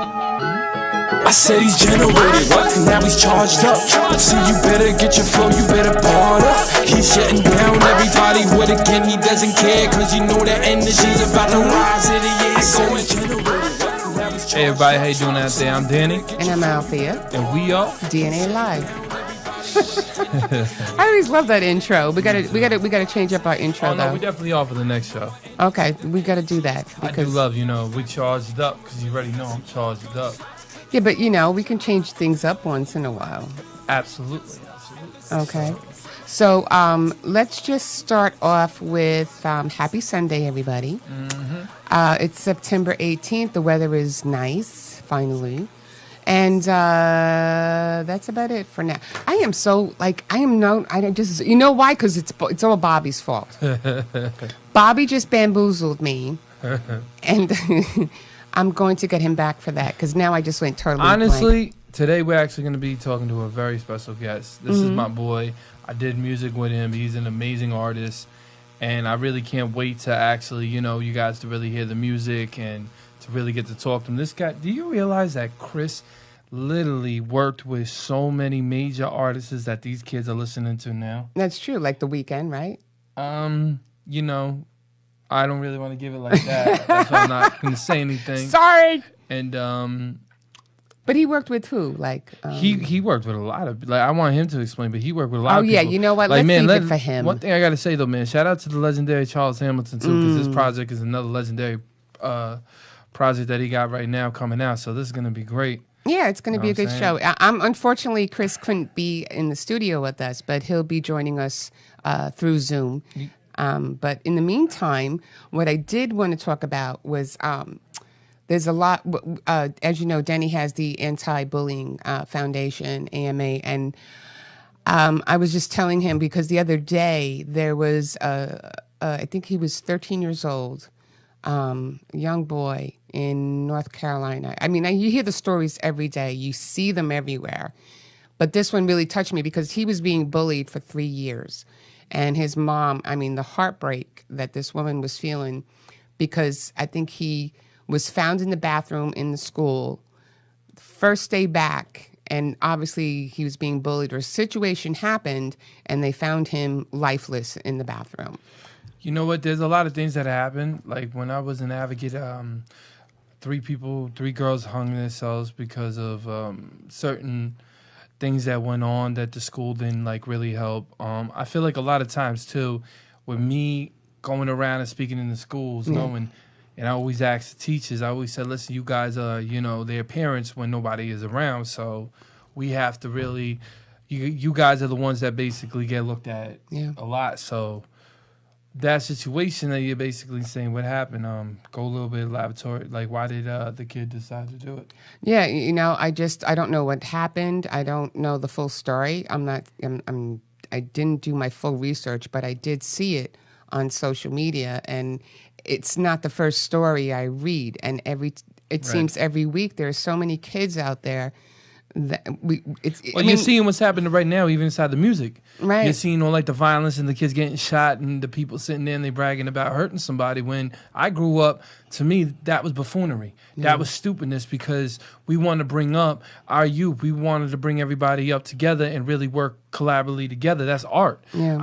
I said he's generated, what? Now he's charged up. See, you better get your flow, you better bar up. He's shutting down everybody with a again. He doesn't care, cause you know that energy's about to rise in the year. So he's generated. Hey everybody, how you doing out there? I'm Danny. And I'm Althea. And we are DNA Live. I always love that intro. We gotta change up our intro. Oh no, though. we definitely are for the next show. Okay, we gotta do that. I do love, we charged up, because you already know I'm charged up. Yeah, but we can change things up once in a while. Absolutely. Okay. So let's just start off with happy Sunday, everybody. Mm-hmm. It's September 18th. The weather is nice, finally. And that's about it for now. I don't just, you know why? Because it's all Bobby's fault. Bobby just bamboozled me. And I'm going to get him back for that, because now I just went totally Honestly, blank. Today we're actually going to be talking to a very special guest. This is my boy. I did music with him. He's an amazing artist. And I really can't wait to actually, you guys to really hear the music and to really get to talk to him. This guy, do you realize that Chris literally worked with so many major artists that these kids are listening to now? That's true, like The Weeknd, right? I don't really want to give it like that. That's why I'm not going to say anything. Sorry. And but he worked with who? Like he worked with a lot of, like, I want him to explain, but he worked with a lot of people. Oh yeah, you know what? Like, Let's leave it for him. One thing I got to say though, man, shout out to the legendary Charles Hamilton too, because this project is another legendary project that he got right now coming out. So this is going to be great. Yeah, it's going to be a good show. Unfortunately, Chris couldn't be in the studio with us, but he'll be joining us through Zoom. But in the meantime, what I did want to talk about was there's a lot, as you know, Denny has the Anti-Bullying Foundation, AMA, and I was just telling him, because the other day there was, I think he was 13 years old, young boy in North Carolina. I mean, you hear the stories every day. You see them everywhere. But this one really touched me because he was being bullied for 3 years. And his mom, the heartbreak that this woman was feeling, because I think he was found in the bathroom in the school, first day back, and obviously he was being bullied, or a situation happened, and they found him lifeless in the bathroom. You know what? There's a lot of things that happen. Like when I was an advocate, 3 girls hung themselves because of certain things that went on that the school didn't really help. I feel like a lot of times too, with me going around and speaking in the schools, knowing, and I always ask the teachers, I always said, listen, you guys are, their parents when nobody is around. So we have to really, you guys are the ones that basically get looked at a lot. So that situation that you're basically saying, what happened? Go a little bit elaboratory. Like, why did the kid decide to do it? Yeah, I don't know what happened. I don't know the full story. I didn't do my full research, but I did see it on social media, and it's not the first story I read. And it seems every week there are so many kids out there. You're seeing what's happening right now, even inside the music. Right. You're seeing all the violence and the kids getting shot and the people sitting there and they bragging about hurting somebody. When I grew up, to me, that was buffoonery. Yeah. That was stupidness, because we wanted to bring up our youth. We wanted to bring everybody up together and really work collaboratively together. That's art. Yeah.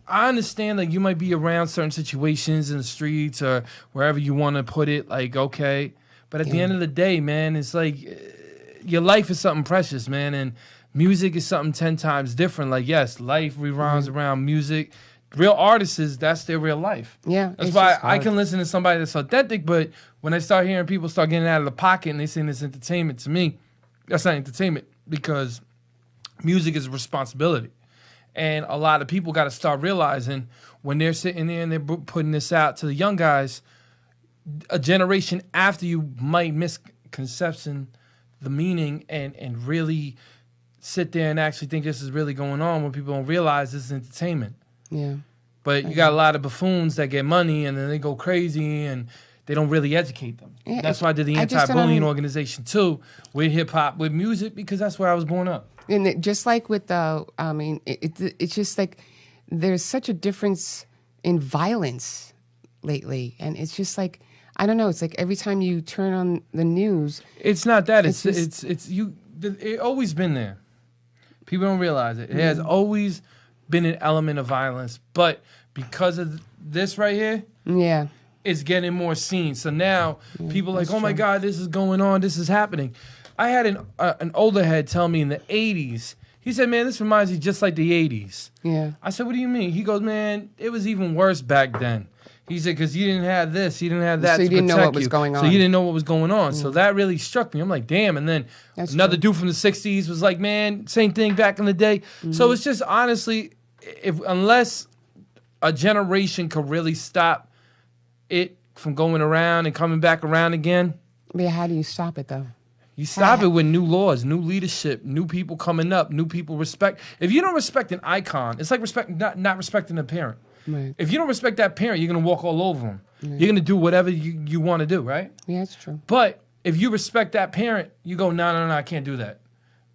I understand that you might be around certain situations in the streets or wherever you want to put it, okay. But at the end of the day, man, it's your life is something precious, man, and music is something 10 times different. Yes, life revolves around music. Real artists, that's their real life. Yeah. That's why I can listen to somebody that's authentic, but when I start hearing people start getting out of the pocket and they saying it's entertainment, to me, that's not entertainment, because music is a responsibility. And a lot of people got to start realizing when they're sitting there and they're putting this out to the young guys, a generation after you might misconception the meaning and really sit there and actually think this is really going on, when people don't realize this is entertainment. Yeah. But you got a lot of buffoons that get money and then they go crazy and they don't really educate them. Yeah, that's why I did the anti-bullying organization too, with hip-hop, with music, because that's where I was born up. And just like with it's just like there's such a difference in violence lately. And it's just like, I don't know. It's like every time you turn on the news, It's not that. It's It's you. It always been there. People don't realize it. It has always been an element of violence, but because of this right here, yeah, it's getting more seen. So now people are like, oh my true. God, this is going on. This is happening. I had an older head tell me in the 80s, he said, man, this reminds me just like the 80s. yeah. I said, what do you mean? He goes, man, it was even worse back then. He said, because you didn't have this, you didn't have that So you to didn't know protect what was you. going So on. you didn't know what was going on. So that really struck me. I'm like, damn. And then That's another true. dude from the 60s was like, man, same thing back in the day. So it's just honestly, unless a generation could really stop it from going around and coming back around again, But how do you stop it though? you stop it with new laws, new leadership, new people coming up, new people respect. If you don't respect an icon, it's like not respecting a parent. Right. If you don't respect that parent, you're gonna walk all over them. You're gonna do whatever you want to do, right? Yeah, that's true. But if you respect that parent, you go, no, I can't do that.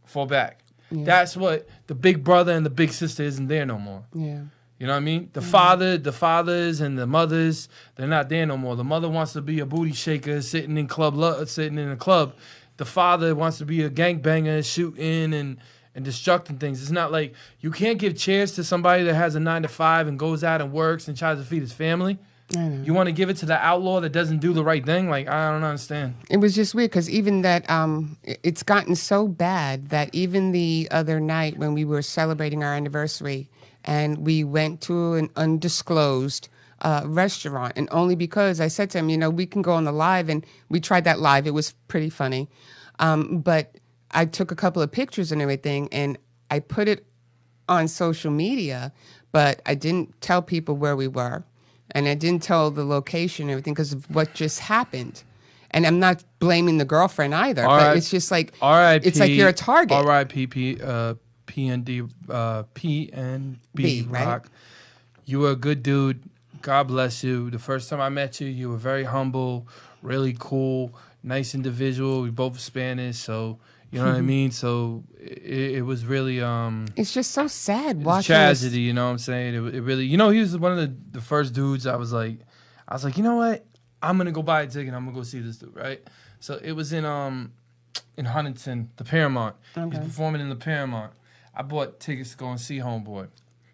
Fall back. That's what the big brother and the big sister isn't there no more. Yeah. You know what I mean? The fathers and the mothers, they're not there no more. The mother wants to be a booty shaker, sitting in a club. The father wants to be a gangbanger, shooting and destructing things. It's not like you can't give chairs to somebody that has a 9-to-5 and goes out and works and tries to feed his family. I know. You want to give it to the outlaw that doesn't do the right thing? Like, I don't understand. It was just weird because even that, it's gotten so bad that even the other night when we were celebrating our anniversary and we went to an undisclosed restaurant, and only because I said to him, we can go on the live, and we tried that live. It was pretty funny. But I took a couple of pictures and everything, and I put it on social media, but I didn't tell people where we were. And I didn't tell the location and everything because of what just happened. And I'm not blaming the girlfriend either, but it's just like, it's like you're a target. R.I.P. PNB right? Rock. You were a good dude. God bless you. The first time I met you, you were very humble, really cool, nice individual. We both Spanish, so you know what I mean? So it was really It's just so sad it's watching tragedy, this. you know what I'm saying? It really, he was one of the first dudes I was like, you know what? I'm gonna go buy a ticket. I'm gonna go see this dude, right? So it was in Huntington, the Paramount. Okay. He's performing in the Paramount. I bought tickets to go and see Homeboy.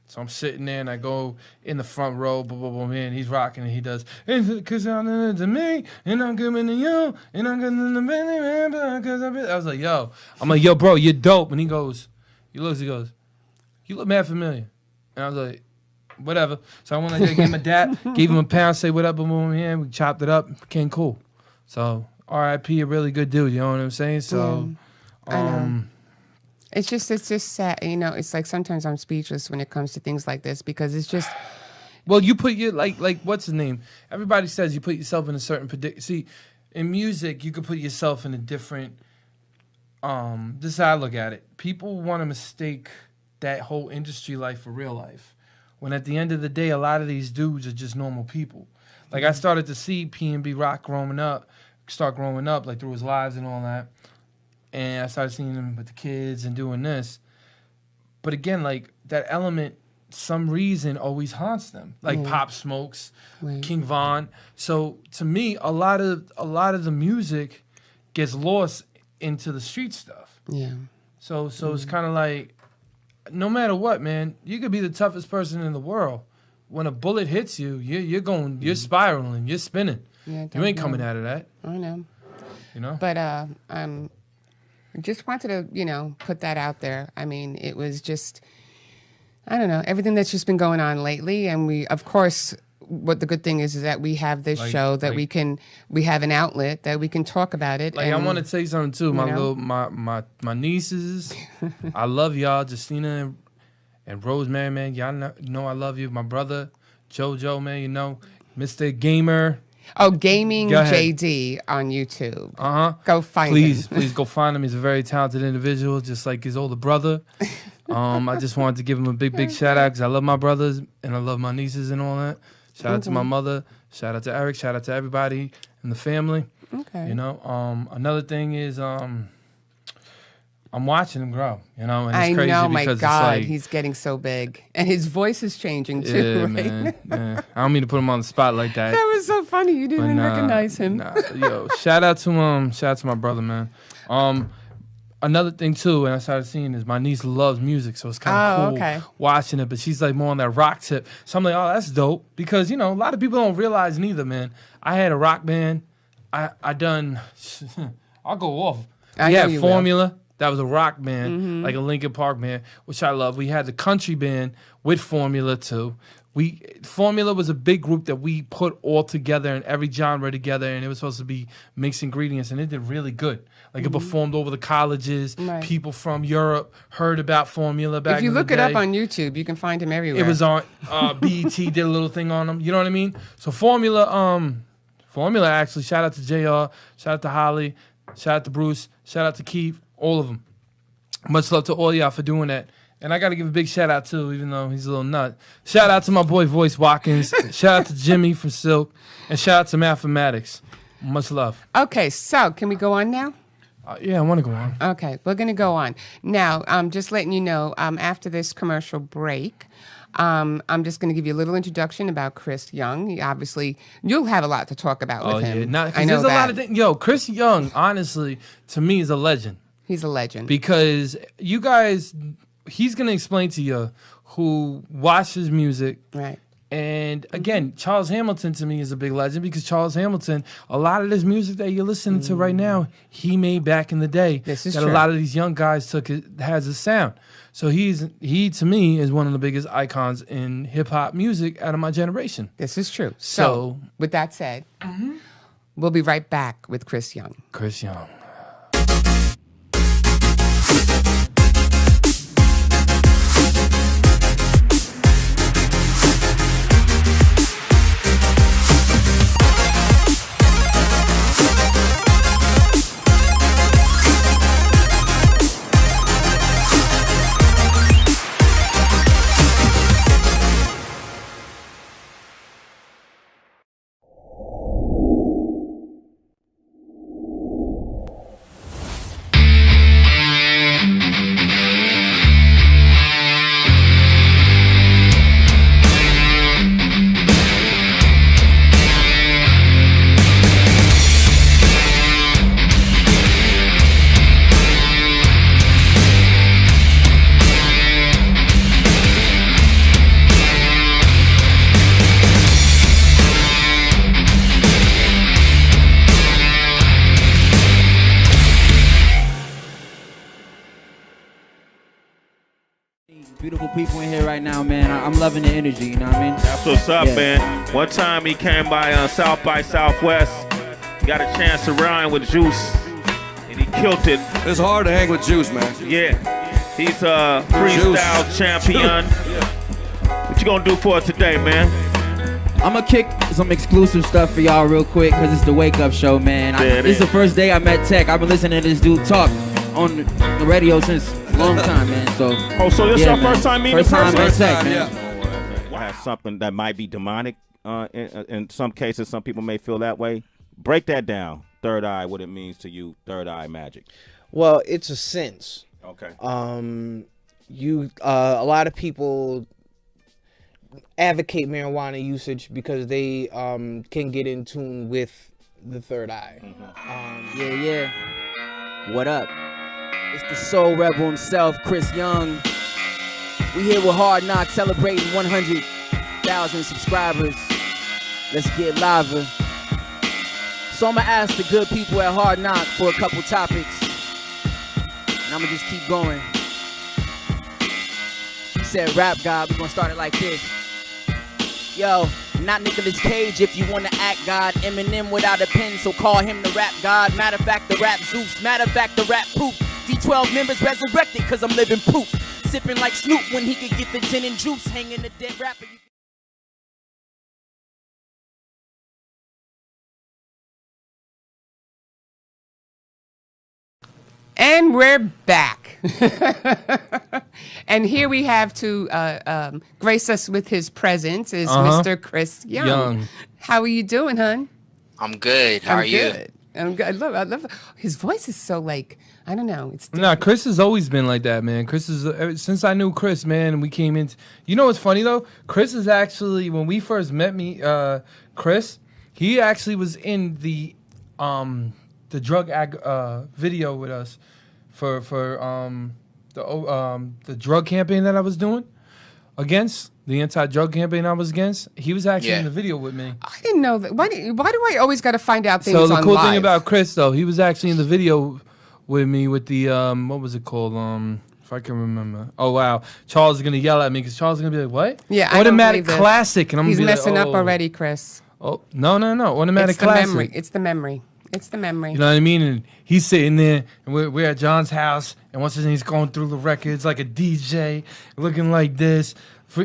So I'm sitting there and I go in the front row, blah, blah, blah, man. He's rocking and he does, because I'm to me, and I'm coming to you, and I'm going to the because I was like, yo. I'm like, yo, bro, you're dope. And he goes, he goes, you look mad familiar. And I was like, whatever. So I went like that, gave him a dap, gave him a pound, say what up, boom, boom, yeah. We chopped it up, became cool. So R.I.P. a really good dude, you know what I'm saying? So, I know. It's just sad. It's like sometimes I'm speechless when it comes to things like this because it's just. Well, you put your, like what's his name? Everybody says you put yourself in a certain predicament. See, in music, you could put yourself in a different, this is how I look at it. People want to mistake that whole industry life for real life. When at the end of the day, a lot of these dudes are just normal people. Like I started to see PNB Rock growing up, like through his lives and all that. And I started seeing him with the kids and doing this. But again, like that element, some reason always haunts them. Like Pop Smokes, Right. King Von. So to me, a lot of the music gets lost into the street stuff. Yeah. So it's kind of like, no matter what, man, you could be the toughest person in the world. When a bullet hits you, you're spiraling, you're spinning. Yeah, You ain't coming out of that. I know. You know? But just wanted to, put that out there. I mean, it was just, I don't know, everything that's just been going on lately. And we, of course, what the good thing is that we have this show that we have an outlet that we can talk about it. Like, and, I want to tell you something too. My nieces, I love y'all, Justina and Rosemary, man. Y'all know I love you. My brother, JoJo, man, Mr. Gamer. Oh, Gaming Go ahead. JD on YouTube. Go find him. Please go find him. He's a very talented individual, just like his older brother. I just wanted to give him a big shout out because I love my brothers and I love my nieces and all that. Shout out to my mother. Shout out to Eric. Shout out to everybody in the family. Okay. Another thing is I'm watching him grow, you know, and it's I crazy know, my because God, it's like, he's getting so big, and his voice is changing too. yeah, Right? man. Yeah. I don't mean to put him on the spot like that. That was so funny. You didn't even recognize him. Yo, shout out to my brother, man. Another thing too, and I started seeing is my niece loves music, so it's kind of cool watching it. But she's like more on that rock tip, so I'm like, oh, that's dope because a lot of people don't realize neither, man. I had a rock band. I done. I'll go off. We had Formula. Will. That was a rock band, like a Linkin Park band, which I love. We had the country band with Formula too. Formula was a big group that we put all together in every genre together, and it was supposed to be mixed ingredients, and it did really good. Like it performed over the colleges. Right. People from Europe heard about Formula back in the day. If you look it up on YouTube, you can find him everywhere. It was on BET did a little thing on them. You know what I mean? So Formula actually, shout out to JR, shout out to Holly, shout out to Bruce, shout out to Keith, all of them. Much love to all y'all for doing that. And I got to give a big shout out too, even though he's a little nut. Shout out to my boy Voice Watkins. Shout out to Jimmy from Silk. And shout out to Mathematics. Much love. Okay, so can we go on now? Yeah, I want to go on. Okay, we're going to go on. Now, just letting you know, after this commercial break, I'm just going to give you a little introduction about Chris Young. Obviously, you'll have a lot to talk about with him. Yeah. I know there's a lot of things. Yo, Chris Young, honestly, to me, is a legend. He's a legend. Because you guys, he's going to explain to you who watches music. Right. And again, Charles Hamilton to me is a big legend because Charles Hamilton, a lot of this music that you're listening to right now, he made back in the day. This is that true. A lot of these young guys has a sound. So he to me is one of the biggest icons in hip hop music out of my generation. This is true. So with that said, we'll be right back with Chris Young. Chris Young. Beautiful people in here right now, man. I'm loving the energy, you know what I mean? That's what's up, man. One time he came by South by Southwest, got a chance to rhyme with Juice, and he killed it. It's hard to hang with Juice, man. Yeah, he's a freestyle champion. What you gonna do for us today, man? I'm gonna kick some exclusive stuff for y'all real quick, because it's the Wake Up Show, man. This is the first day I met Tech. I've been listening to this dude talk on the radio since a long time, man. So this your first time meeting First time person? Tech, man. I have something that might be demonic. In some cases, some people may feel that way. Break that down. Third eye, what it means to you. Third eye magic. Well, it's a sense. Okay. A lot of people advocate marijuana usage because they can get in tune with the third eye. What up? It's the soul rebel himself, Chris Young. We here with Hard Knock celebrating 100,000 subscribers. Let's get live. So I'm gonna ask the good people at Hard Knock for a couple topics, and I'm gonna just keep going. He said, "Rap God, we gonna start it like this." Yo, not Nicolas Cage if you wanna act God. Eminem without a pen, so call him the rap God. Matter of fact, the rap Zeus. Matter of fact, the rap Proof. D12 members resurrected, cause I'm living proof. Sipping like Snoop when he could get the gin and juice. Hanging the dead rapper. And we're back. And here we have to grace us with his presence is Mr. Chris Young. How are you doing, hon? I'm good. How are you? I love his voice is so like, I don't know. It's Nah, Chris has always been like that, man. Chris is since I knew Chris, man, and we came in. You know what's funny though? Chris is actually when we first met me, Chris, he actually was in the drug video with us for the drug campaign that I was doing against. The anti-drug campaign I was against, he was actually in the video with me. I didn't know that. Why do I always got to find out things So the on cool live? thing about Chris, though, he was actually in the video with me with the, what was it called? If I can remember. Oh, wow. Charles is going to yell at me because Charles is going to be like, what? Yeah, I don't Automatic believe this. Classic. And I'm He's gonna be messing like, up already, Chris. Oh, no. Automatic It's the Classic. memory. It's the memory. It's the memory. You know what I mean? And he's sitting there, and we're at John's house, and once he's going through the records like a DJ, looking like this.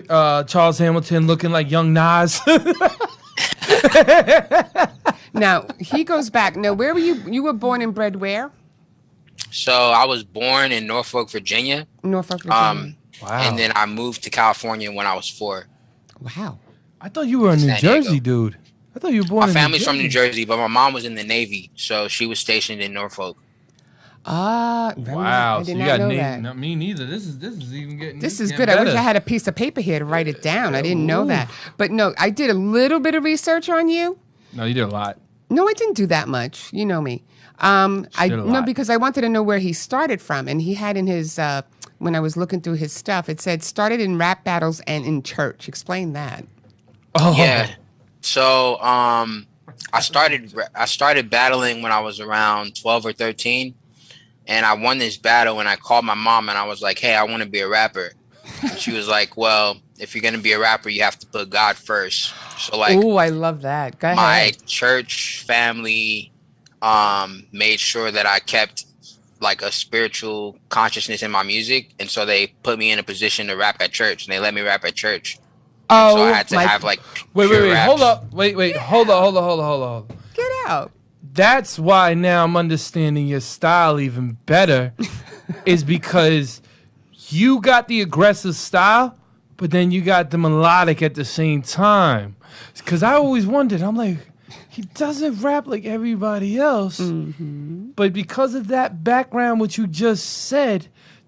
Charles Hamilton looking like young Nas. Now, he goes back. Now, where were you? You were born and bred where? So I was born in Norfolk, Virginia. Norfolk, Virginia. Wow. And then I moved to California when I was 4. Wow. I thought you were a New San Diego. Jersey dude. I thought you were born My in family's New from New Jersey, but my mom was in the Navy, so she was stationed in Norfolk. Really? Wow. I So did you not got know Navy. that. No, me neither. This is even getting. This is getting good. I wish better. I had a piece of paper here to write it down. I didn't know that. But no, I did a little bit of research on you. No, you did a lot. No, I didn't do that much. You know me. Because I wanted to know where he started from, and he had in his when I was looking through his stuff, it said started in rap battles and in church. Explain that. Oh. Yeah. So I started battling when I was around 12 or 13, and I won this battle. And I called my mom and I was like, "Hey, I want to be a rapper." And she was like, "Well, if you're gonna be a rapper, you have to put God first." So like, Oh, I love that. Go my ahead. church family made sure that I kept like a spiritual consciousness in my music, and so they put me in a position to rap at church, and they let me rap at church. Oh, So I had to have like Wait. pure raps. Hold up. Wait. Hold on. Get out. That's why now I'm understanding your style even better, is because you got the aggressive style, but then you got the melodic at the same time. Because I always wondered, I'm like, he doesn't rap like everybody else, but because of that background, what you just said,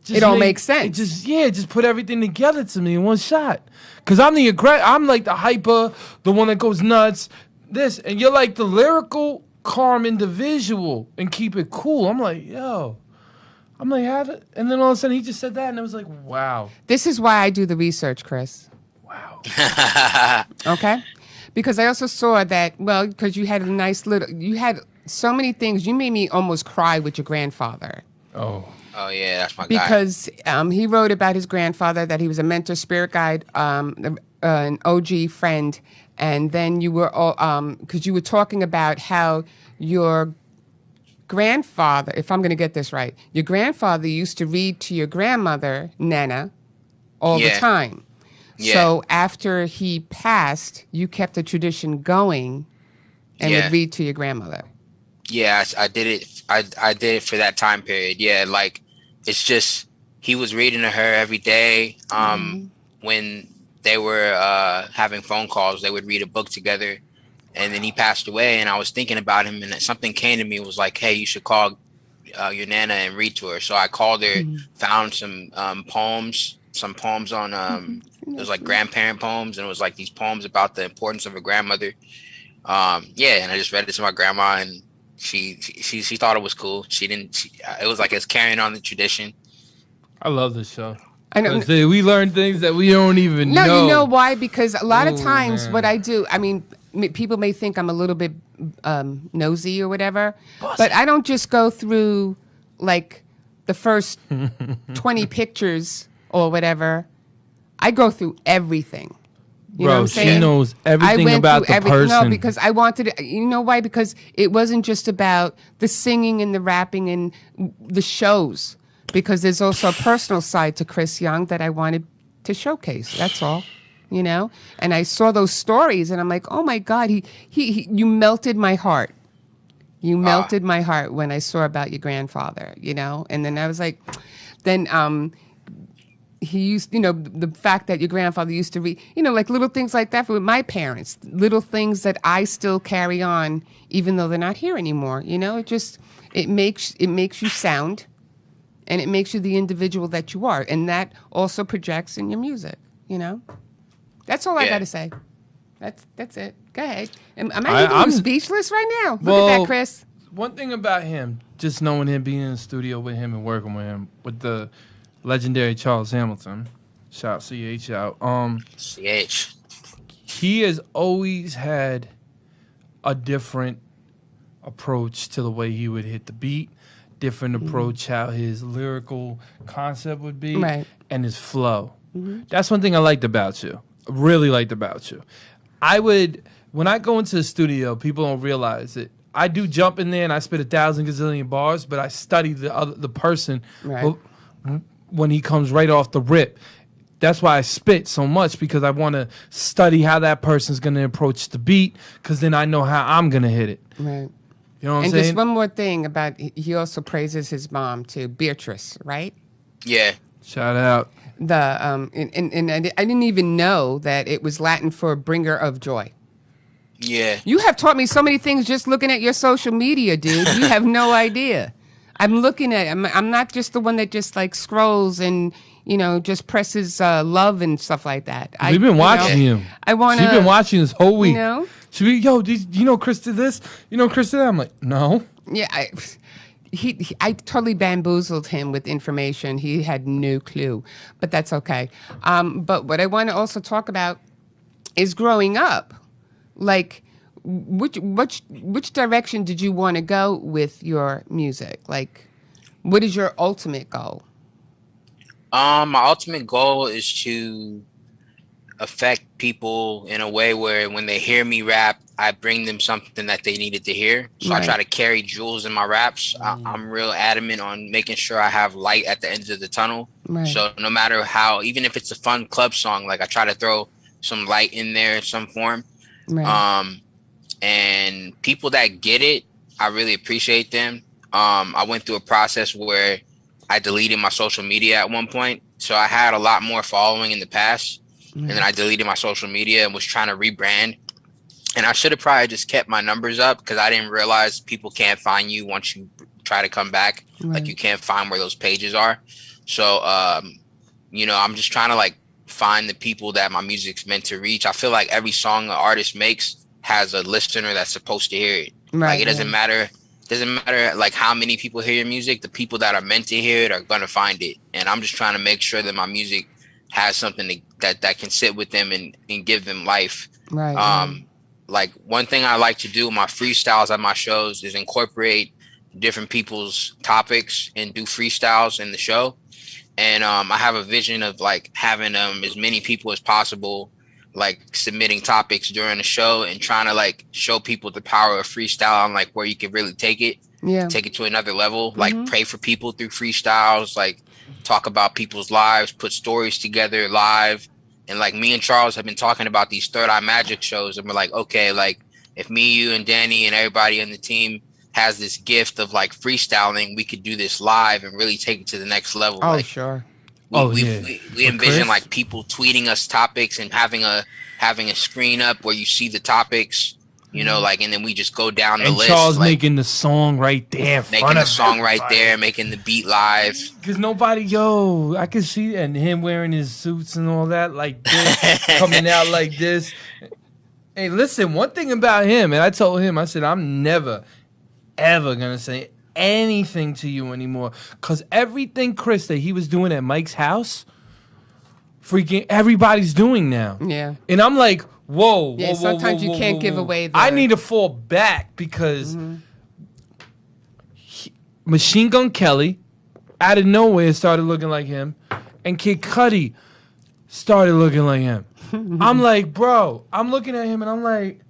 It all makes sense. It just put everything together to me in one shot. Because I'm I'm like the hyper, the one that goes nuts, and you're like the lyrical, calm individual and keep it cool. I'm like, yo. I'm like, have it. And then all of a sudden he just said that, and it was like, wow. This is why I do the research, Chris. Wow. Okay? Because I also saw that, well, because you had you had so many things. You made me almost cry with your grandfather. Oh. Oh yeah, that's my guy. Because he wrote about his grandfather, that he was a mentor, spirit guide, an OG friend. And then you were all, because you were talking about how your grandfather, if I'm going to get this right, your grandfather used to read to your grandmother, Nana, all the time. Yeah. So after he passed, you kept the tradition going and would read to your grandmother. Yeah, I did it. I did it for that time period. Yeah, like it's just he was reading to her every day. When they were having phone calls, they would read a book together. And then he passed away, and I was thinking about him, and something came to me. It was like, hey, you should call your Nana and read to her. So I called her, found some poems on it was like grandparent poems, and it was like these poems about the importance of a grandmother. And I just read it to my grandma, and she thought it was cool. It was like it's carrying on the tradition. I love this show. I know. We learn things that we don't even know. No, you know why? Because a lot of Ooh, times man. what I do, I mean, people may think I'm a little bit nosy or whatever, but I don't just go through like the first 20 pictures or whatever. I go through everything. You know what I'm saying? She knows everything went about through the person. No, because I wanted to, you know why? Because it wasn't just about the singing and the rapping and the shows. Because there's also a personal side to Chris Young that I wanted to showcase. That's all, you know. And I saw those stories, and I'm like, oh my God, you melted my heart. You melted my heart when I saw about your grandfather, you know. And then I was like, then he used, the fact that your grandfather used to read, like little things like that with my parents, little things that I still carry on, even though they're not here anymore. It makes you sound, and it makes you the individual that you are, and that also projects in your music. That's all I got to say. That's it. Go ahead. I'm speechless right now. Look at that, Chris. One thing about him, just knowing him, being in the studio with him and working with him, with the legendary Charles Hamilton, shout CH out. CH. He has always had a different approach to the way he would hit the beat, different approach how his lyrical concept would be, right, and his flow. That's one thing I liked about you. Really liked about you. When I go into the studio, people don't realize it. I do jump in there and I spit 1,000 gazillion bars, but I study the person right, when he comes right off the rip. That's why I spit so much, because I want to study how that person's going to approach the beat, because then I know how I'm going to hit it. right. You know what I'm And saying? just one more thing about, he also praises his mom too, Beatrice, right? Yeah. Shout out. And I didn't even know that it was Latin for bringer of joy. Yeah. You have taught me so many things just looking at your social media, dude. You have no idea. I'm looking at. I'm not just the one that just like scrolls and just presses love and stuff like that. We've been watching you. I want to. She's been watching this whole week. She be, Chris did this. Chris did that. I'm like, no. Yeah. I totally bamboozled him with information. He had no clue, but that's okay. But what I want to also talk about is growing up. Like, which direction did you want to go with your music? Like, what is your ultimate goal? My ultimate goal is to affect people in a way where when they hear me rap, I bring them something that they needed to hear. So right, I try to carry jewels in my raps. I'm real adamant on making sure I have light at the end of the tunnel. Right. So no matter how, even if it's a fun club song, like I try to throw some light in there in some form. Right. And people that get it, I really appreciate them. I went through a process where I deleted my social media at one point. So I had a lot more following in the past. And then I deleted my social media and was trying to rebrand. And I should have probably just kept my numbers up, because I didn't realize people can't find you once you try to come back. Right. Like, you can't find where those pages are. So, I'm just trying to like find the people that my music's meant to reach. I feel like every song an artist makes has a listener that's supposed to hear it. Right, like, it doesn't matter like how many people hear your music. The people that are meant to hear it are gonna find it. And I'm just trying to make sure that my music has something that can sit with them and give them life. Right. Like, one thing I like to do in my freestyles at my shows is incorporate different people's topics and do freestyles in the show. And I have a vision of like having as many people as possible like submitting topics during the show, and trying to like show people the power of freestyle and like where you can really take it to another level. Like, pray for people through freestyles, like talk about people's lives, put stories together live. And like, me and Charles have been talking about these Third Eye Magic shows, and we're like, okay, like if me, you, and Danny and everybody on the team has this gift of like freestyling, we could do this live and really take it to the next level. Oh, like, sure. We envision like people tweeting us topics and having a screen up where you see the topics, like, and then we just go down the list. Charles like, making the song right there, making the song right there, making the beat live. Because I can see, and him wearing his suits and all that, like this, coming out like this. Hey, listen, one thing about him, and I told him, I said, I'm never, ever gonna say anything to you anymore, because everything, Chris, that he was doing at Mike's house, freaking everybody's doing now. Yeah. And I'm like, whoa. Yeah, sometimes you can't give away the... I need to fall back, because Machine Gun Kelly out of nowhere started looking like him, and Kid Cudi started looking like him. I'm like, bro, I'm looking at him and I'm like,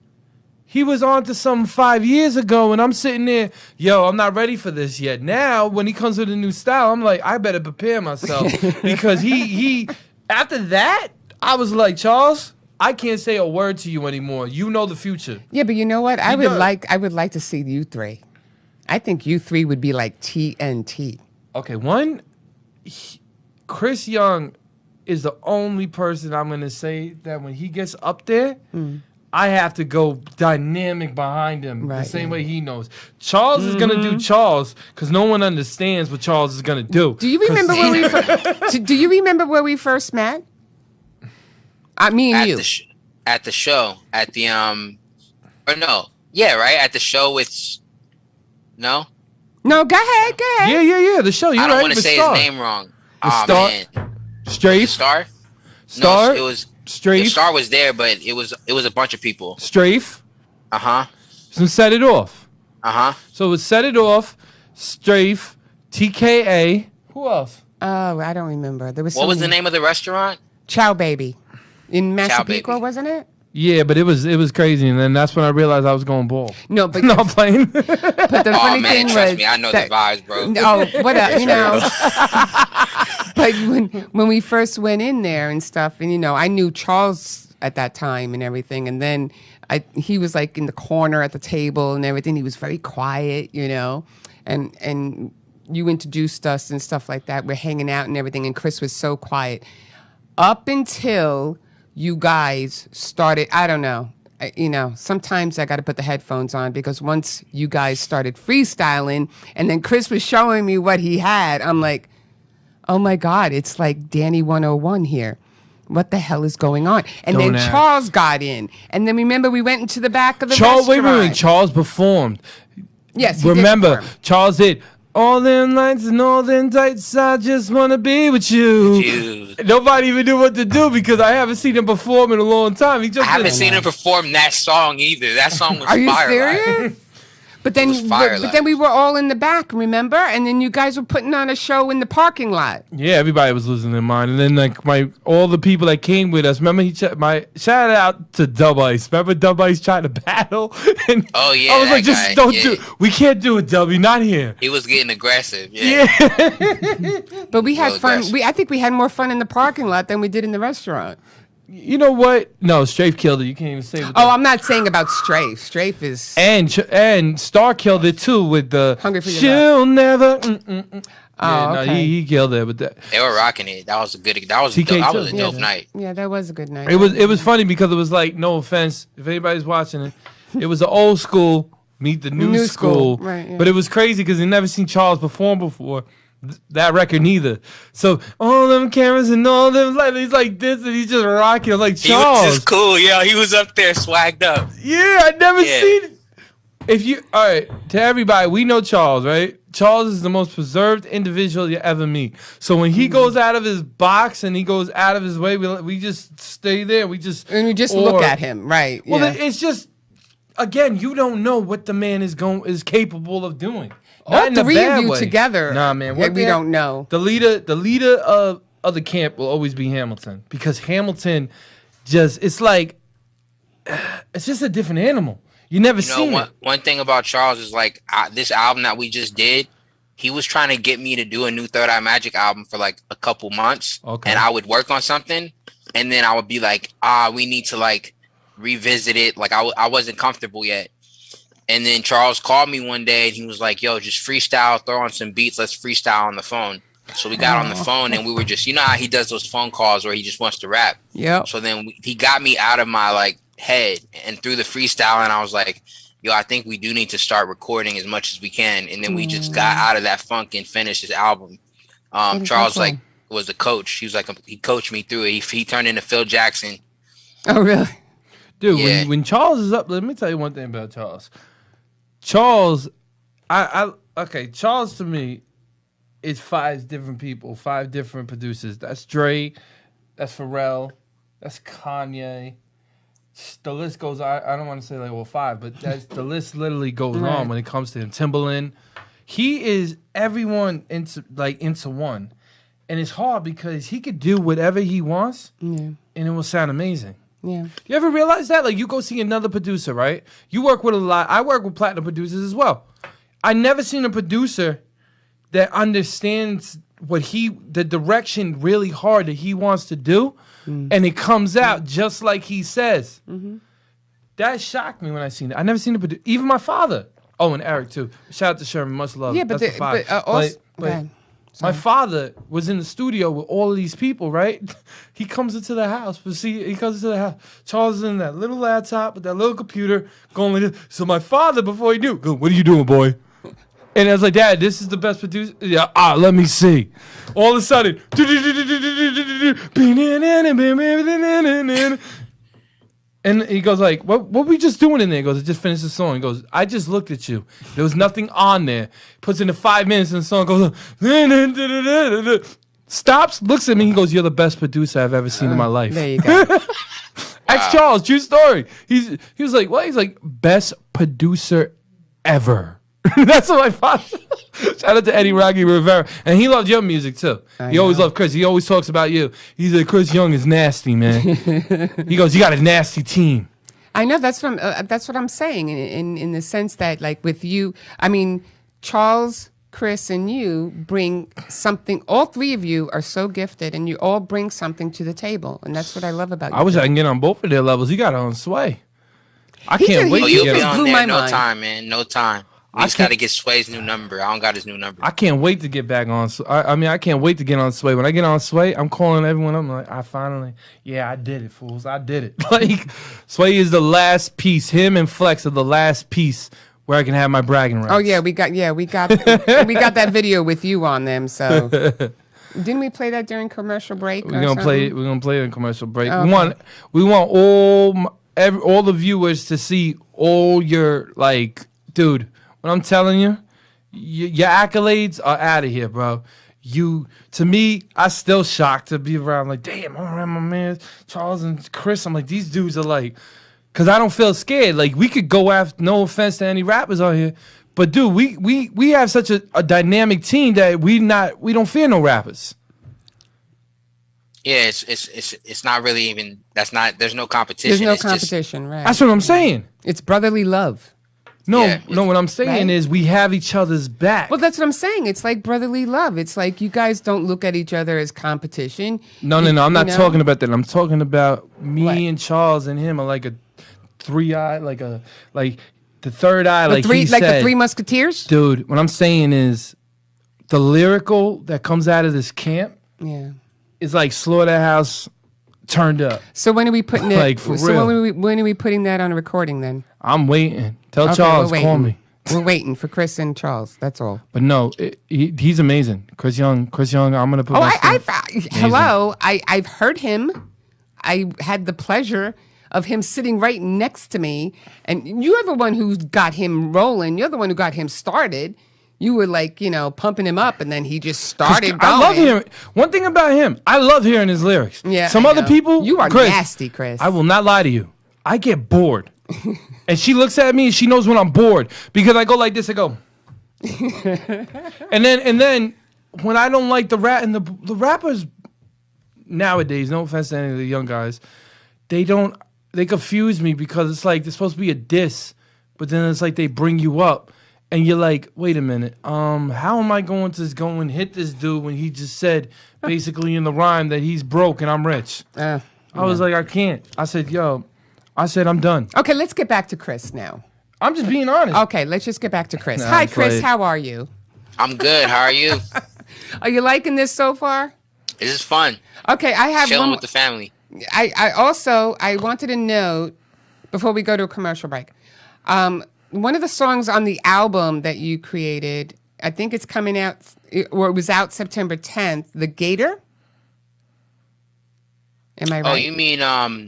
he was on to something 5 years ago, and I'm sitting there, I'm not ready for this yet. Now, when he comes with a new style, I'm like, I better prepare myself, because he after that, I was like, Charles, I can't say a word to you anymore. You know the future. Yeah, but you know what? I would like to see you three. I think you three would be like TNT. Okay, Chris Young is the only person I'm gonna say that when he gets up there, I have to go dynamic behind him the same way he knows. Charles is gonna do Charles because no one understands what Charles is gonna do. Do you remember where we? Do you remember where we first met? Me and you. At the show, at the or no, yeah, right at the show with no. No, go ahead. Yeah. The show. You're I don't right. want to say Star. his name wrong. Star. Man. Strafe. Star. Star. No, it was Strafe. The Star was there, but it was a bunch of people. Strafe. So set it off. So it was set it off. Strafe. TKA. Who else? Oh, I don't remember. There was. What was the name of the restaurant? Chow Baby, in Chow Massapequa, Baby. wasn't it? Yeah, but it was crazy, and then that's when I realized I was going bald. No, but no, I'm playing. But the Oh funny man, thing trust was me, I know that, the vibes, bro. Oh, what up? You know. But when we first went in there and stuff, and I knew Charles at that time and everything, and then he was like in the corner at the table and everything. He was very quiet, and you introduced us and stuff like that. We're hanging out and everything, and Chris was so quiet up until you guys started. I don't know. Sometimes I got to put the headphones on because once you guys started freestyling and then Chris was showing me what he had, I'm like, oh my God, it's like Danny 101 here. What the hell is going on? And Don't then ask. Charles got in. And then remember we went into the back of the Charles, restaurant. wait. Charles performed. Yes, he Remember, did perform. Charles did. All them lights and all them tights, I just want to be with you. Dude. Nobody even knew what to do because I haven't seen him perform in a long time. He just I haven't seen him perform that song either. That song was Are you fire. serious? But then, was fire but then we were all in the back, remember? And then you guys were putting on a show in the parking lot. Yeah, everybody was losing their mind, and then like all the people that came with us. Remember, shout out to Dub Ice. Remember, Dub Ice tried to battle, and Oh, yeah, I was that like, just guy, don't yeah. do. We can't do it, Dub. You're not here. He was getting aggressive. Yeah. But we had Well, fun. that's- I think we had more fun in the parking lot than we did in the restaurant. You know what? No, Strafe killed it. You can't even say. What Oh, I'm not saying about Strafe. Strafe is. and Star killed it too with the Hungry for Your she'll never. Oh, No, okay. he killed it with that. They were rocking it. That was a TK dope too. night. Yeah, that was a good night. It was funny because it was like, no offense, if anybody's watching it, it was the old school meet the new school. Right, yeah. But it was crazy because you never seen Charles perform before. That record neither. So all them cameras and all them lights, he's like this and he's just rocking. I'm like, He Charles. was just cool, yo. He was up there swagged up. Yeah, I never Yeah. seen it. If you all right, to everybody, we know Charles, right? Charles is the most preserved individual you ever meet. So when he goes out of his box and he goes out of his way, we just stay there. We just look at him, right? Well, yeah. it's just again, you don't know what the man is capable of doing. All Not in a three of bad you way. together. Nah, man, Yeah, we don't know. The leader of the camp will always be Hamilton because Hamilton it's like it's just a different animal. You never seen it. One thing about Charles is like this album that we just did. He was trying to get me to do a new Third Eye Magic album for like a couple months, Okay. and I would work on something, and then I would be like, we need to like revisit it. Like I wasn't comfortable yet. And then Charles called me one day and he was like, yo, just freestyle, throw on some beats. Let's freestyle on the phone. So we got on the phone and we were just, how he does those phone calls where he just wants to rap. Yep. So then he got me out of my like head and through the freestyle. And I was like, yo, I think we do need to start recording as much as we can. And then we just got out of that funk and finished his album. Charles like was a coach. He was like, he coached me through it. He turned into Phil Jackson. Oh, really? Dude, Yeah. when Charles is up, let me tell you one thing about Charles. Charles, Charles to me is 5 different people, 5 different producers. That's Dre, that's Pharrell, that's Kanye. The list goes. I don't want to say like 5, but the list literally goes on when it comes to him. Timbaland, he is everyone into one, and it's hard because he could do whatever he wants, and it will sound amazing. Yeah. You ever realize that? Like, you go see another producer, right? You work with a lot. I work with platinum producers as well. I never seen a producer that understands the direction really hard that he wants to do, and it comes out just like he says. That shocked me when I seen it. I never seen a producer. Even my father. Oh, and Eric too. Shout out to Sherman. Much love. Yeah, but That's the 5. also, But My father was in the studio with all of these people, right? He comes into the house. He comes into the house. Charles is in that little laptop with that little computer going like this. So my father, before he knew, go, what are you doing, boy? And I was like, Dad, this is the best producer. Yeah, let me see. All of a sudden, and he goes like, what we just doing in there? He goes, I just finished the song. He goes, I just looked at you. There was nothing on there. Puts in the 5 minutes and the song goes, stops, looks at me. He goes, you're the best producer I've ever seen in my life. There you go. Ex Charles, true story. He was like, what? He's like, best producer ever. That's what my father. Shout out to Eddie Rocky Rivera, and he loved your music too. He always loved Chris. He always talks about you. He's like, Chris Young is nasty, man. He goes, you got a nasty team. I know that's what I'm saying in the sense that, like, with you, I mean, Charles, Chris, and you bring something. All three of you are so gifted, and you all bring something to the table, and that's what I love about you. I wish I can get on both of their levels. You got on Sway. I He can't did- wait he- to You'll get be on. on blew there. my No mind. time, man. No time. We just got to get Sway's new number. I don't got his new number. I can't wait to get back on. I mean, I can't wait to get on Sway. When I get on Sway, I'm calling everyone. I'm like, I did it, fools. I did it. Like, Sway is the last piece. Him and Flex are the last piece where I can have my bragging rights. Oh yeah, we got that video with you on them. So didn't we play that during commercial break? We're gonna play it in commercial break. Okay. We want all the viewers to see all your, like, dude. What I'm telling you, your accolades are out of here, bro. To me, I still shocked to be around. Like, damn, I'm around my man Charles and Chris. I'm like, these dudes are like, because I don't feel scared. Like, we could go after. No offense to any rappers out here, but dude, we have such a dynamic team that we don't fear no rappers. Yeah, it's not really even. There's no competition. There's no It's just- competition, right? That's what I'm saying. It's brotherly love. No, Yeah. what I'm saying Right? is we have each other's back. Well, that's what I'm saying. It's like brotherly love. It's like you guys don't look at each other as competition. No, I'm not talking about that. I'm talking about me What? and Charles and him are like a 3-eye, like the third eye, like he The said. Three Musketeers. Dude, what I'm saying is the lyrical that comes out of this camp Yeah. is like Slaughterhouse turned up. So when are we putting it? Like, for so real. when are we putting that on a recording then? I'm waiting. Tell Okay, Charles, we're call waiting. me. We're waiting for Chris and Charles. That's all. But no, he's amazing. Chris Young, I'm gonna put. Oh, my hello. I've heard him. I had the pleasure of him sitting right next to me, and you're the one who got him rolling. You're the one who got him started. You were like, pumping him up, and then he just started going. I love hearing. One thing about him, I love hearing his lyrics. Yeah, Some I other know. people, You are Chris, nasty, Chris. I will not lie to you. I get bored. And she looks at me and she knows when I'm bored because I go like this. I go, and then when I don't like the rap and the rappers nowadays, no offense to any of the young guys, they confuse me because it's like they're supposed to be a diss, but then it's like they bring you up and you're like, wait a minute, how am I going to go and hit this dude when he just said basically in the rhyme that he's broke and I'm rich? I was like, I can't. I said, I'm done. Okay, let's get back to Chris now. I'm just being honest. Okay, let's just get back to Chris. Nah, Hi, I'm Chris. playing. How are you? I'm good. How are you? Are you liking this so far? This is fun. Okay, I have Chilling one. with the family. I wanted to note before we go to a commercial break. One of the songs on the album that you created, I think it's coming out, or it was out September 10th. The Gator. Am I right? Oh, you mean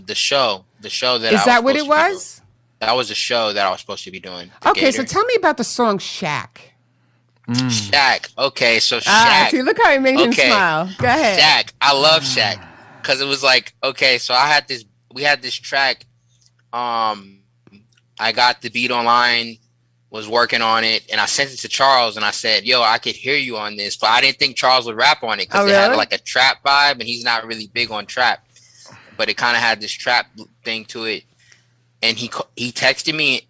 the show? The show that Is that what it was? That was the show that I was supposed to be doing. The Okay, so Gator. tell me about the song Shaq. Shaq. Okay, so Shaq. See, look how he made him Okay. smile. Go ahead. Shaq. I love Shaq because it was like, okay, so we had this track. I got the beat online, was working on it, and I sent it to Charles, and I said, yo, I could hear you on this, but I didn't think Charles would rap on it because Oh, it had really? like a trap vibe, and he's not really big on trap, but it kind of had this trap thing to it. And he texted me.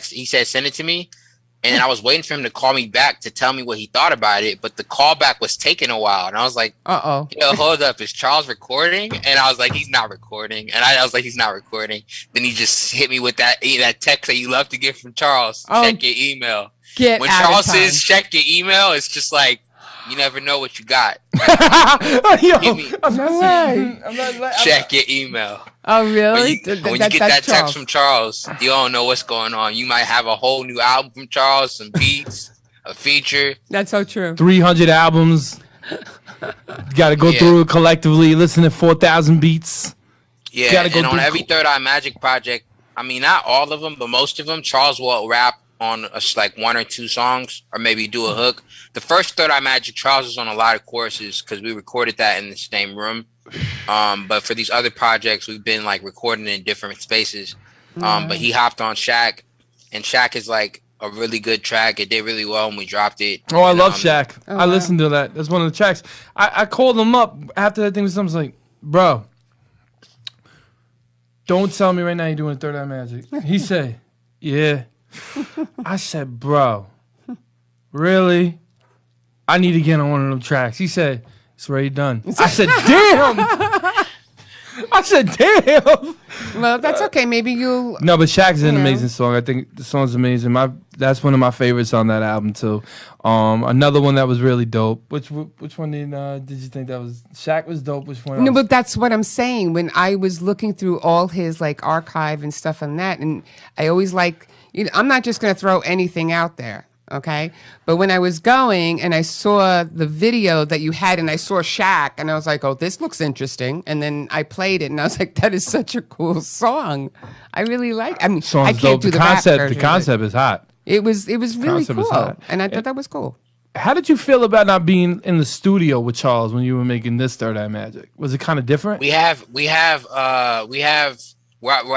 He said, send it to me. And then I was waiting for him to call me back to tell me what he thought about it. But the callback was taking a while. And I was like, Uh-oh. yo, hold up. Is Charles recording? And I was like, he's not recording. And I was like, he's not recording. Then he just hit me with that text that you love to get from Charles. Oh, check your email. Get When out Charles of time. says check your email, it's just like, You never know what you got. Yo, Give me- I'm not saying. I'm not. Check your email. Oh, really? When you get that text from Charles, you don't know what's going on. You might have a whole new album from Charles, some beats, a feature. That's so true. 300 albums. You got to go through it collectively. Listen to 4,000 beats. Yeah, and on every Third Eye Magic project, I mean, not all of them, but most of them, Charles will rap on like 1 or 2 songs, or maybe do a hook. The first Third Eye Magic, Charles was on a lot of choruses because we recorded that in the same room. But for these other projects, we've been like recording in different spaces. But he hopped on Shaq, and Shaq is like a really good track. It did really well when we dropped it. Oh, I love Shaq. I listened to that. That's one of the tracks. I called him up after that thing was done. I was like, bro, don't tell me right now you're doing Third Eye Magic. He said, yeah. I said, bro, really? I need to get on one of them tracks. He said, it's already done. I said, damn. I said, damn. Well, that's okay. Maybe you'll. No, but Shaq's an amazing song. I think the song's amazing. That's one of my favorites on that album too. Another one that was really dope. Which one did you think that was? Shaq was dope. Which one? No, but that's what I'm saying. When I was looking through all his like archive and stuff on that, and I always like, I'm not just going to throw anything out there. Okay. But when I was going and I saw the video that you had and I saw Shaq and I was like, oh, this looks interesting. And then I played it and I was like, that is such a cool song. I really like, I mean, I can't do the concept. rap version, The concept is hot. It was really cool. And I thought that was cool. How did you feel about not being in the studio with Charles when you were making this Third Eye Magic? Was it kind of different? We're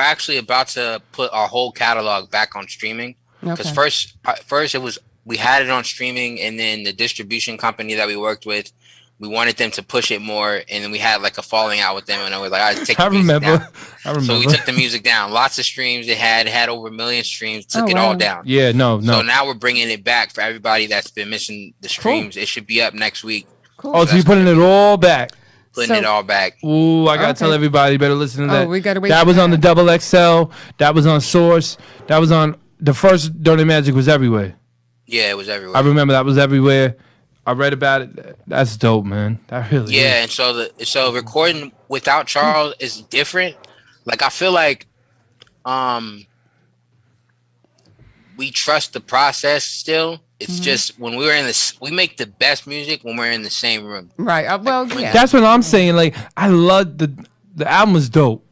actually about to put our whole catalog back on streaming. Because first it was, we had it on streaming, and then the distribution company that we worked with, we wanted them to push it more, and then we had like a falling out with them, and I was like, all right, take the music down. I remember. So we took the music down. Lots of streams. It had over 1 million streams. Took it all down. Yeah, no. So now we're bringing it back for everybody that's been missing the streams. Cool. It should be up next week. Cool. Oh, so you're putting it all back. Putting it all back. Ooh, I gotta tell everybody, better listen to that. We gotta wait. That was on the Double XL. That was on Source. That was on the first Dirty Magic was everywhere. Yeah, it was everywhere. I remember that was everywhere. I read about it. That's dope, man. That really is. And so recording without Charles is different. Like I feel like we trust the process still. It's just when we make the best music when we're in the same room. Right. Yeah. That's what I'm saying. Like I love the album is dope.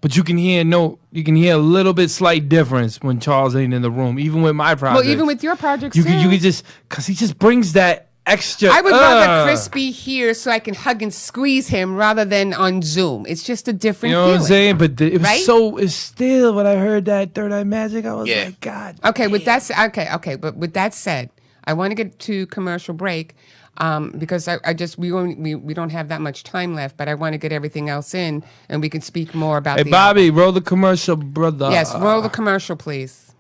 But you can hear a little bit slight difference when Charles ain't in the room, even with my project. Well, even with your projects, you can just, because he just brings that extra. I would rather Chris be here so I can hug and squeeze him rather than on Zoom. It's just a different feeling. You know what I'm saying? But it was it's still, when I heard that Third Eye Magic, I was like, God. Okay, with that but with that said, I want to get to commercial break. Because we don't have that much time left, but I want to get everything else in, and we can speak more about. Hey, Bobby, roll the commercial, brother. Yes, roll the commercial, please.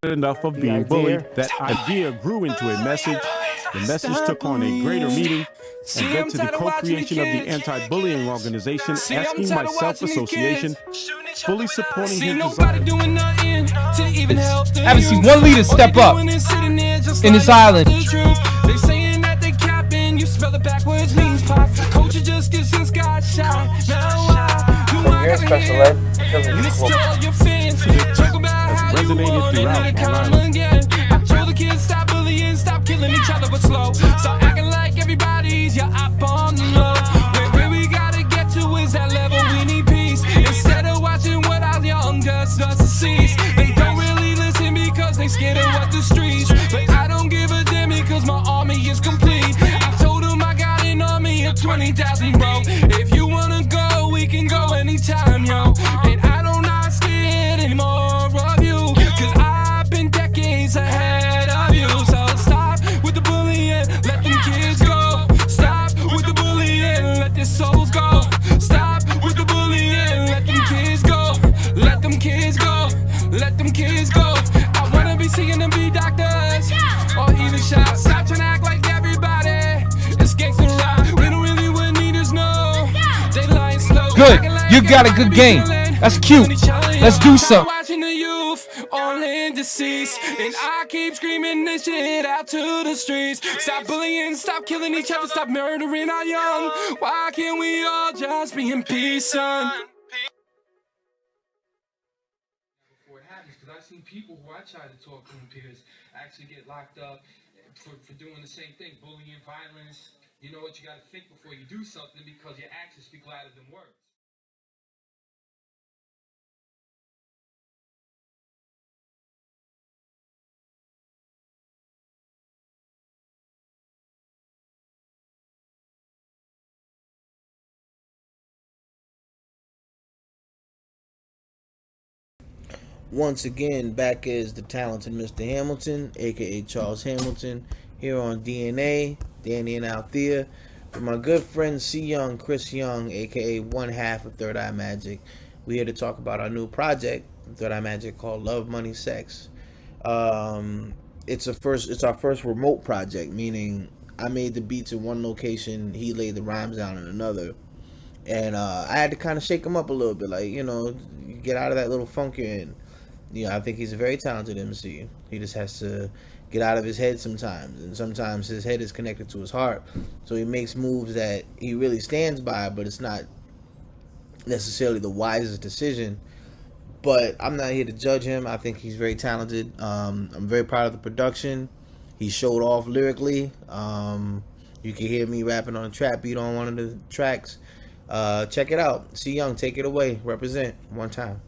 Enough of being bullied, that idea grew into a message. The message took on a greater meaning and led to the co-creation of the anti-bullying organization, Asking Myself Association, fully supporting his desire. I haven't seen one leader step up in this island. They saying that they capping, you spell it backwards means pop. Culture just gets just got shot. Now You're special ed. Resonated throughout Long Island. I told the kids stop bullying, stop killing each other, but slow. Start acting like everybody's your op on the low. Where we gotta get to is that level. We need peace. Good. You got a good game. That's cute. Let's do something. Watching the youth all in deceased, and I keep screaming this shit out to the streets. Stop bullying, stop killing each other, stop murdering our young. Why can't we all just be in peace, son? Before it happens, because I've seen people who I try to talk to in peers actually get locked up for doing the same thing, bullying, violence. You know what? You got to think before you do something because your actions speak louder than words. Once again, back is the talented Mr. Hamilton, aka Charles Hamilton, here on DNA, Danny and Althea, with my good friend C Young, Chris Young, aka one half of Third Eye Magic. We're here to talk about our new project, Third Eye Magic, called Love, Money, Sex. It's our first remote project, meaning I made the beats in one location, he laid the rhymes down in another. And I had to kind of shake him up a little bit, like, get out of that little funk you're in. I think he's a very talented MC. He just has to get out of his head sometimes, and sometimes his head is connected to his heart. So he makes moves that he really stands by, but it's not necessarily the wisest decision. But I'm not here to judge him. I think he's very talented. I'm very proud of the production. He showed off lyrically. You can hear me rapping on a trap beat on one of the tracks. Check it out. C Young, take it away. Represent one time.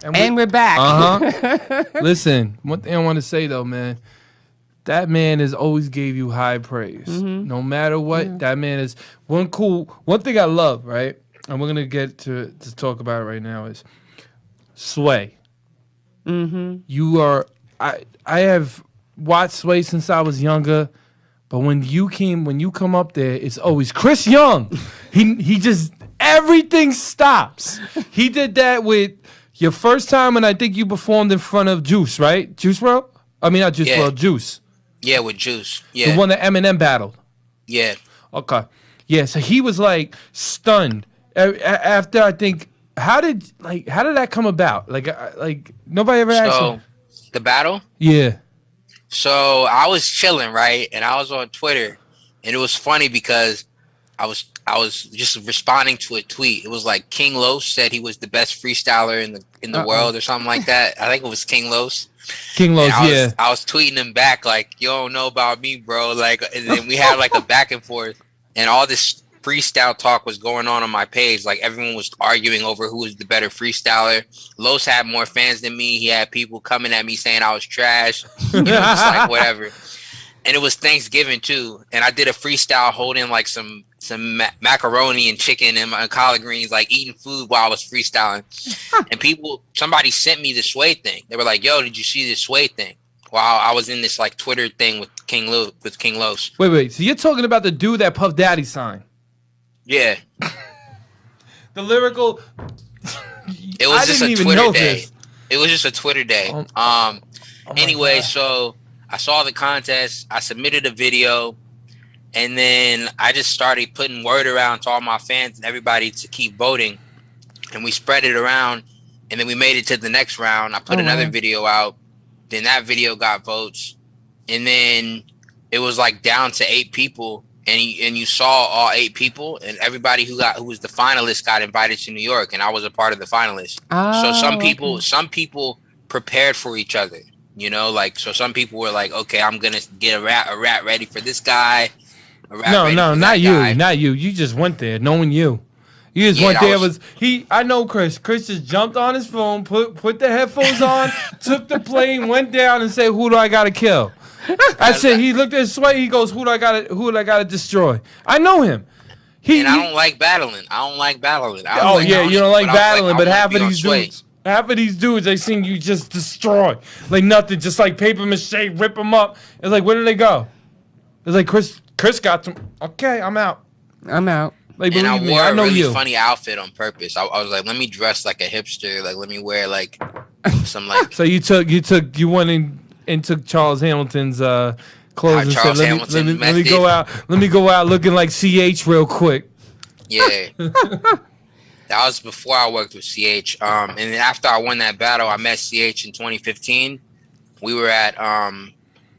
And we're back. Listen, one thing I want to say though, man, that man has always gave you high praise. No matter what, that man is one thing I love, right? And we're gonna get to talk about it right now is Sway. You are I have watched Sway since I was younger, but when you come up there, it's always Chris Young. He just everything stops. He did that with your first time, and I think you performed in front of Juice, right? Juice WRLD? I mean, not Juice WRLD, Juice. Yeah, with Juice. Yeah. The one that Eminem battled. Yeah. Okay. Yeah, so he was like stunned after I think. How did that come about? Like nobody ever asked him. The battle? Yeah. So I was chilling, right? And I was on Twitter, and it was funny because I was just responding to a tweet. It was like King Los said he was the best freestyler in the world or something like that. I think it was King Los. King Los, yeah. I was tweeting him back like, "You don't know about me, bro." Like, and then we had like a back and forth, and all this freestyle talk was going on my page. Like everyone was arguing over who was the better freestyler. Los had more fans than me. He had people coming at me saying I was trash. Just like whatever. And it was Thanksgiving too, and I did a freestyle holding like some macaroni and chicken and my collard greens, like eating food while I was freestyling. And somebody sent me the Sway thing. They were like, "Yo, did you see this Sway thing?" While I was in this like Twitter thing with King Los. Wait. So you're talking about the dude that Puff Daddy signed? Yeah. The lyrical. It was just a Twitter day. It was just a Twitter day. Anyway, so I saw the contest. I submitted a video. And then I just started putting word around to all my fans and everybody to keep voting. And we spread it around. And then we made it to the next round. I put another video out. Then that video got votes. And then it was like down to 8 people. And you saw all 8 people. And everybody who was the finalist got invited to New York. And I was a part of the finalists. So some people prepared for each other. So some people were like, okay, I'm going to get a rap ready for this guy. No, not you. You just went there, knowing you. You just went there. I know Chris. Chris just jumped on his phone, put the headphones on, took the plane, went down, and said, "Who do I gotta kill?" I said. He looked at Sway. He goes, "Who do I gotta destroy?" I know him. I don't like battling. You don't like battling, but half of these dudes, they seen you just destroy like nothing, just like paper mache, rip them up. It's like, where do they go? It's like Chris got them. Okay, I'm out. Like, and I believe me, wore I a know really you. funny outfit on purpose. I was like, let me dress like a hipster. Like, let me wear like some like. So you went in and took Charles Hamilton's clothes and Charles said, Hamilton let me go out. Let me go out looking like CH real quick. Yeah. That was before I worked with CH. And then after I won that battle, I met CH in 2015. We were at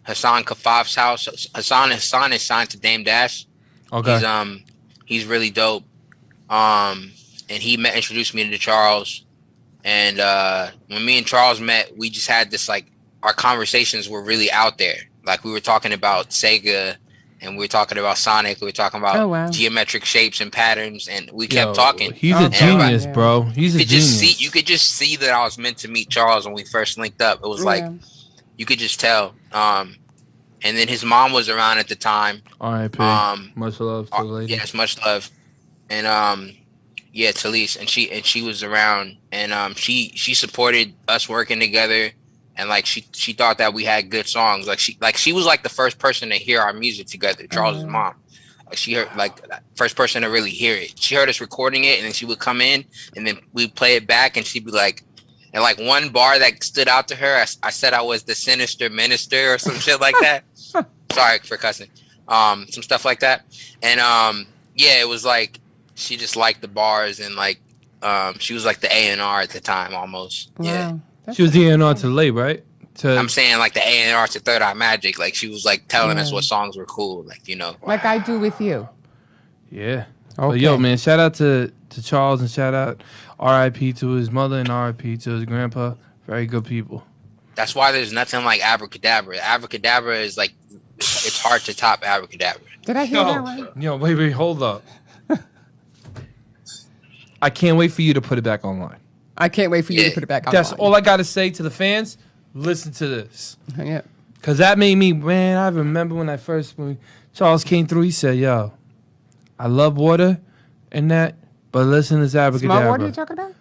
Hassan Kafaf's house. Hassan is signed to Dame Dash. Okay. He's really dope. And he introduced me to Charles. And when me and Charles met, we just had this like our conversations were really out there. Like we were talking about Sega, and we were talking about Sonic. We were talking about geometric shapes and patterns, and we kept talking. He's a genius, bro. He's a genius. You could just see that I was meant to meet Charles when we first linked up. It was like you could just tell. And then his mom was around at the time. R.I.P. Much love to the lady. Yes, much love. And Talise, and she was around, and she supported us working together. And like she thought that we had good songs. Like she was like the first person to hear our music together. Charles's mom. Like she heard like first person to really hear it. She heard us recording it, and then she would come in, and then we'd play it back, and she'd be like, and like one bar that stood out to her, I said I was the sinister minister or some shit like that. Sorry for cussing. Some stuff like that. And it was like she just liked the bars, and like she was like the A&R at the time almost. Wow. Yeah. She was the A&R to Lay, right? I'm saying like the A&R to Third Eye Magic. Like she was like telling us what songs were cool. Like, you know. Like I do with you. Yeah. Okay. But yo, man, shout out to Charles, and shout out R.I.P. to his mother and R.I.P. to his grandpa. Very good people. That's why there's nothing like Abracadabra. Abracadabra is like, it's hard to top Abracadabra. Did I hear that right? Yo, wait, hold up. I can't wait for you to put it back online. I can't wait for you to put it back on. That's all I got to say to the fans. Listen to this. Yeah. Because that made me, man, I remember when Charles came through, he said, yo, I love water and that, but listen to this Abracadabra. Small water you talking about?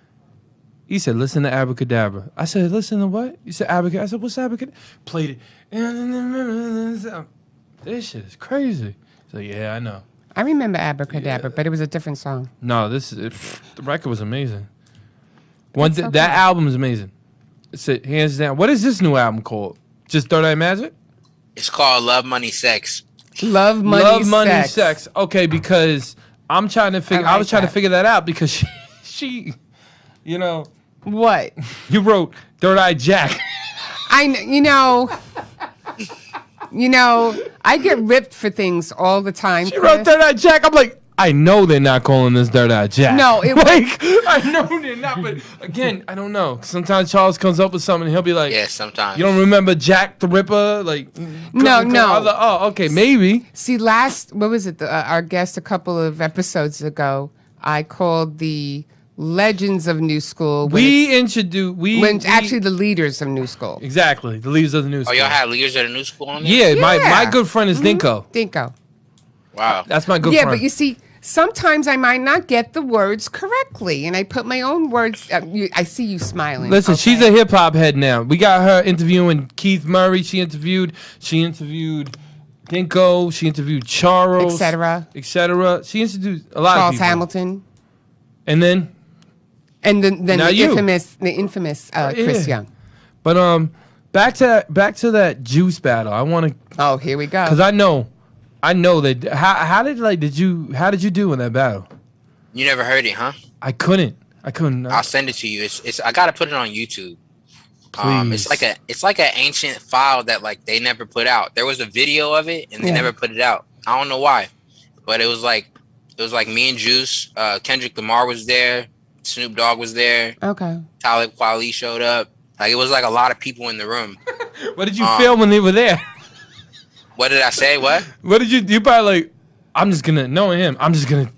He said, listen to Abracadabra. I said, listen to what? He said, Abracadabra. I said, what's Abracadabra? Played it. This shit is crazy. So, yeah, I know. I remember Abracadabra, but it was a different song. No, the record was amazing. That album is amazing. It's hands down. What is this new album called? Just Third Eye Magic? It's called Love, Money, Sex. Love, Money, Sex. Okay, because I'm trying to figure. I was trying to figure that out because she, you know, what you wrote Third Eye Jack. You know, I get ripped for things all the time. She wrote Third Eye Jack. I'm like, I know they're not calling this Third Eye Jack. No, I know they're not. But again, I don't know. Sometimes Charles comes up with something, and he'll be like, yeah, sometimes. You don't remember Jack the Ripper? Like, no. Like, oh, okay, maybe. See, what was it? Our guest a couple of episodes ago, I called the Legends of New School. Actually the leaders of New School. Exactly, the leaders of the New School. Oh, y'all had leaders of the New School on there? Yeah, my good friend is Dinko. Dinko. Wow. That's my good friend. Yeah, but you see, sometimes I might not get the words correctly, and I put my own words. I see you smiling. Listen, she's a hip hop head now. We got her interviewing Keith Murray. She interviewed Dinko. She interviewed Charles, etc. She interviewed a lot of people. Charles Hamilton, and then the infamous Chris Young. But back to that Juice battle. I want to. Oh, here we go. Because I know that. How did you do in that battle? You never heard it, huh? I couldn't. I'll send it to you. It's I gotta put it on YouTube. Please. It's like an ancient file that like they never put out. There was a video of it and they never put it out. I don't know why, but it was like me and Juice. Kendrick Lamar was there. Snoop Dogg was there. Okay. Talib Kweli showed up. Like it was like a lot of people in the room. What did you feel when they were there? What did I say? What did you probably like? I'm just gonna knowing him. I'm just gonna.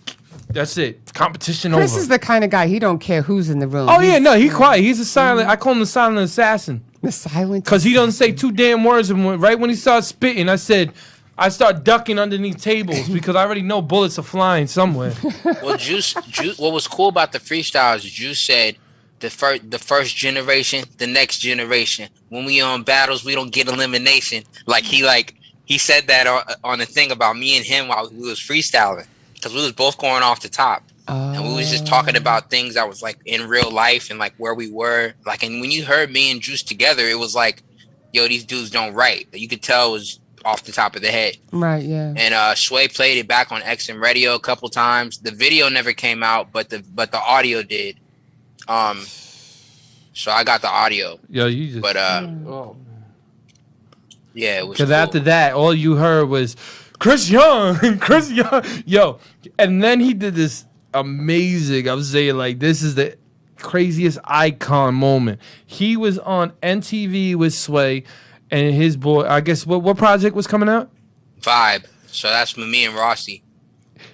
That's it. Competition over. Chris is the kind of guy, he don't care who's in the room. Oh, yeah, no, he's quiet. He's a silent. I call him the silent assassin. The silent. Because he doesn't say two damn words. And right when he starts spitting, I start ducking underneath tables because I already know bullets are flying somewhere. Well, Juice. What was cool about the freestyles? Juice said the first generation, the next generation. When we on battles, we don't get elimination. He said that on the thing about me and him while we was freestyling. because we was both going off the top. And we was just talking about things that was like in real life and like where we were. Like, and when you heard me and Juice together, it was like, yo, these dudes don't write. You could tell it was off the top of the head. Right, yeah. And Sway played it back on XM Radio a couple times. The video never came out, but the audio did. So I got the audio. Yo, you just. But yeah, it was. Because cool. after that, all you heard was Chris Young, Chris Young. Yo, and then he did this amazing. I was saying, like, this is the craziest icon moment. He was on NTV with Sway and his boy. I guess what project was coming out? Vibe. So that's me and Rossi.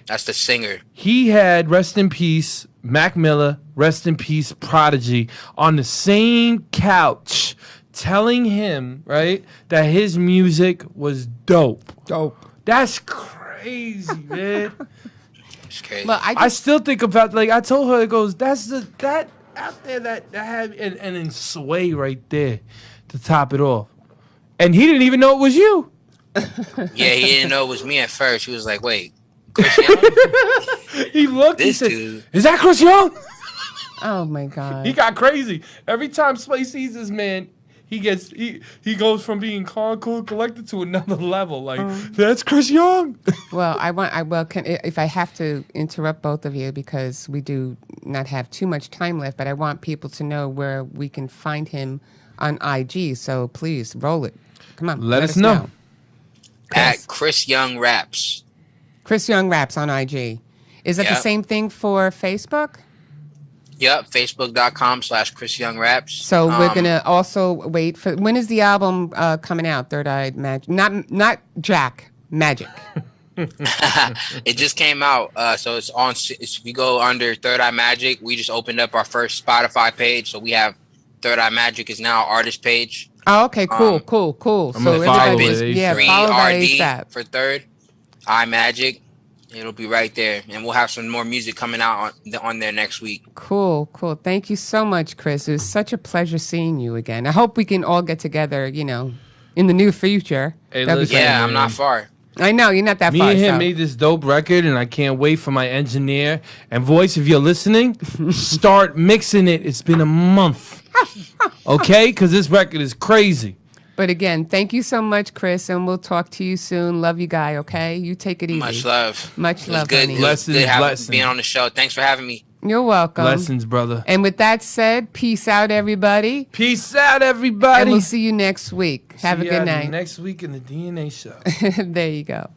That's the singer. He had, rest in peace, Mac Miller, rest in peace, Prodigy, on the same couch telling him, right, that his music was dope. Dope. That's crazy, man. It's crazy. Well, I still think about, like, I told her, it goes, that's that out there that had, and then Sway right there to top it off. And he didn't even know it was you. Yeah, he didn't know it was me at first. He was like, wait, Chris Young? He looked, he This said, dude. is that Chris Young? Oh my God. He got crazy. Every time Sway sees this man, he goes from being calm, cool, collected to another level. Like, that's Chris Young. Well, if I have to interrupt both of you because we do not have too much time left, but I want people to know where we can find him on IG. So please roll it. Come on, Let us know. At Chris Young Raps. Chris Young Raps on IG. Is that the Yep. same thing for Facebook? Yep, Facebook.com/Chris Young Raps. So we're gonna also wait for, when is the album coming out? Third Eye Magic, not Jack Magic. It just came out. So it's on. If you go under Third Eye Magic, we just opened up our first Spotify page. So we have Third Eye Magic is now our artist page. Oh, okay, cool. I'm gonna follow everybody, it. yeah, Free follow that RD ASAP. for Third Eye Magic. It'll be right there, and we'll have some more music coming out on there next week. Cool. Thank you so much, Chris. It was such a pleasure seeing you again. I hope we can all get together, in the near future. Hey, That'd be listen, great. Yeah, I'm not far. I know you're not that Me far. and him so. made this dope record, and I can't wait for my engineer and voice. If you're listening, start mixing it. It's been a month, okay? Because this record is crazy. But again, thank you so much, Chris, and we'll talk to you soon. Love you, guy. Okay, you take it easy. Much love. Much It was love, good. honey. It was Blessings, good blessings. being on the show. Thanks for having me. You're welcome. Blessings, brother. And with that said, peace out, everybody. Peace out, everybody. And we'll see you next week. Have a See good y'all night. Next week in the DNA show. There you go.